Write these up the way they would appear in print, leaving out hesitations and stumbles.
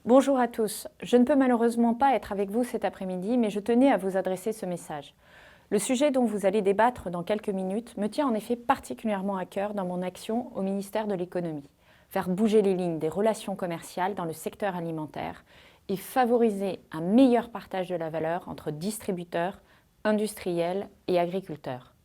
Bonjour à tous. Je ne peux malheureusement pas être avec vous cet après-midi, mais je tenais à vous adresser ce message. Le sujet dont vous allez débattre dans quelques minutes me tient en effet particulièrement à cœur dans mon action au ministère de l'Économie. Faire bouger les lignes des relations commerciales dans le secteur alimentaire et favoriser un meilleur partage de la valeur entre distributeurs, industriels et agriculteurs.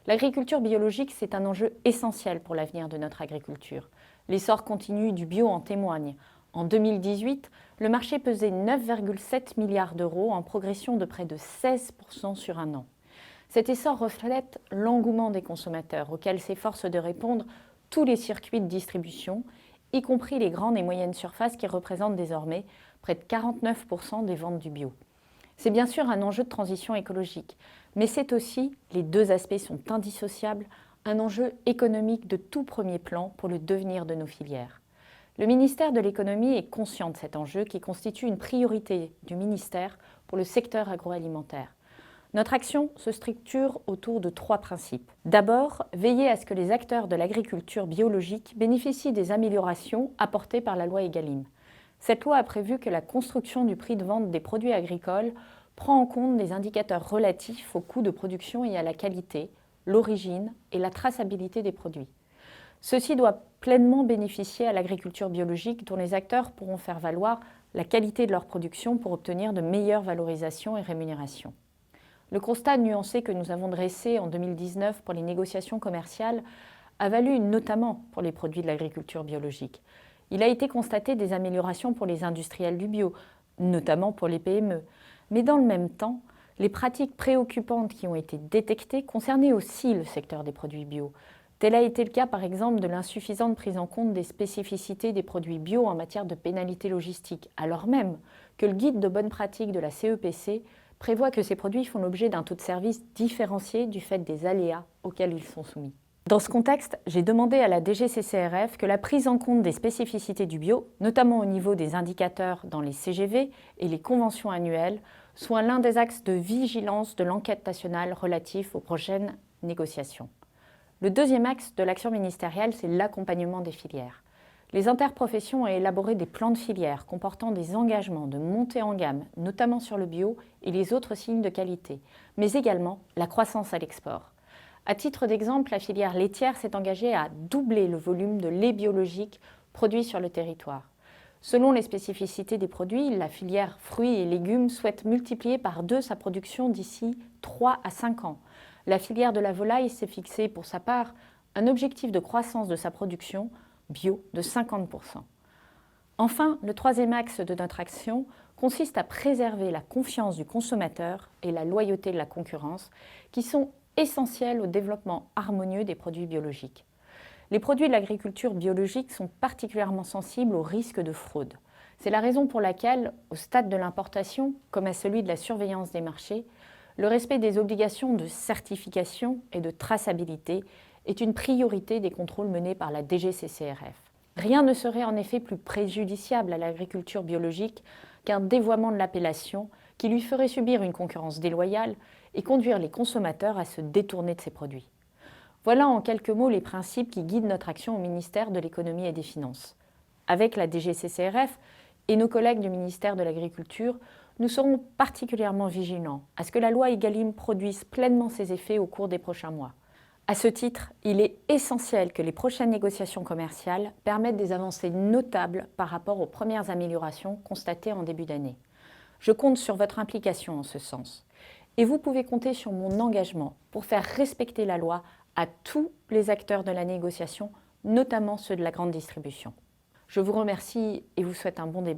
L'agriculture biologique, c'est un enjeu essentiel pour l'avenir de notre agriculture. L'essor continu du bio en témoigne. En 2018, le marché pesait 9,7 milliards d'euros en progression de près de 16% sur un an. Cet essor reflète l'engouement des consommateurs auxquels s'efforcent de répondre tous les circuits de distribution, y compris les grandes et moyennes surfaces qui représentent désormais près de 49% des ventes du bio. C'est bien sûr un enjeu de transition écologique, mais c'est aussi, les deux aspects sont indissociables, un enjeu économique de tout premier plan pour le devenir de nos filières. Le ministère de l'Économie est conscient de cet enjeu qui constitue une priorité du ministère pour le secteur agroalimentaire. Notre action se structure autour de trois principes. D'abord, veiller à ce que les acteurs de l'agriculture biologique bénéficient des améliorations apportées par la loi Egalim. Cette loi a prévu que la construction du prix de vente des produits agricoles prend en compte des indicateurs relatifs au coût de production et à la qualité, l'origine et la traçabilité des produits. Ceci doit pleinement bénéficier à l'agriculture biologique dont les acteurs pourront faire valoir la qualité de leur production pour obtenir de meilleures valorisations et rémunérations. Le constat nuancé que nous avons dressé en 2019 pour les négociations commerciales a valu notamment pour les produits de l'agriculture biologique. Il a été constaté des améliorations pour les industriels du bio, notamment pour les PME. Mais dans le même temps, les pratiques préoccupantes qui ont été détectées concernaient aussi le secteur des produits bio. Tel a été le cas par exemple de l'insuffisante prise en compte des spécificités des produits bio en matière de pénalité logistique, alors même que le guide de bonne pratique de la CEPC prévoit que ces produits font l'objet d'un taux de service différencié du fait des aléas auxquels ils sont soumis. Dans ce contexte, j'ai demandé à la DGCCRF que la prise en compte des spécificités du bio, notamment au niveau des indicateurs dans les CGV et les conventions annuelles, soit l'un des axes de vigilance de l'enquête nationale relative aux prochaines négociations. Le deuxième axe de l'action ministérielle, c'est l'accompagnement des filières. Les interprofessions ont élaboré des plans de filière comportant des engagements de montée en gamme, notamment sur le bio et les autres signes de qualité, mais également la croissance à l'export. À titre d'exemple, la filière laitière s'est engagée à doubler le volume de lait biologique produit sur le territoire. Selon les spécificités des produits, la filière fruits et légumes souhaite multiplier par 2 sa production d'ici 3 à 5 ans. La filière de la volaille s'est fixée pour sa part un objectif de croissance de sa production bio de 50%. Enfin, le troisième axe de notre action consiste à préserver la confiance du consommateur et la loyauté de la concurrence, qui sont essentiels au développement harmonieux des produits biologiques. Les produits de l'agriculture biologique sont particulièrement sensibles au risque de fraude. C'est la raison pour laquelle, au stade de l'importation, comme à celui de la surveillance des marchés, le respect des obligations de certification et de traçabilité est une priorité des contrôles menés par la DGCCRF. Rien ne serait en effet plus préjudiciable à l'agriculture biologique qu'un dévoiement de l'appellation qui lui ferait subir une concurrence déloyale et conduire les consommateurs à se détourner de ces produits. Voilà en quelques mots les principes qui guident notre action au ministère de l'Économie et des Finances. Avec la DGCCRF et nos collègues du ministère de l'Agriculture, nous serons particulièrement vigilants à ce que la loi Egalim produise pleinement ses effets au cours des prochains mois. À ce titre, il est essentiel que les prochaines négociations commerciales permettent des avancées notables par rapport aux premières améliorations constatées en début d'année. Je compte sur votre implication en ce sens. Et vous pouvez compter sur mon engagement pour faire respecter la loi à tous les acteurs de la négociation, notamment ceux de la grande distribution. Je vous remercie et vous souhaite un bon débat.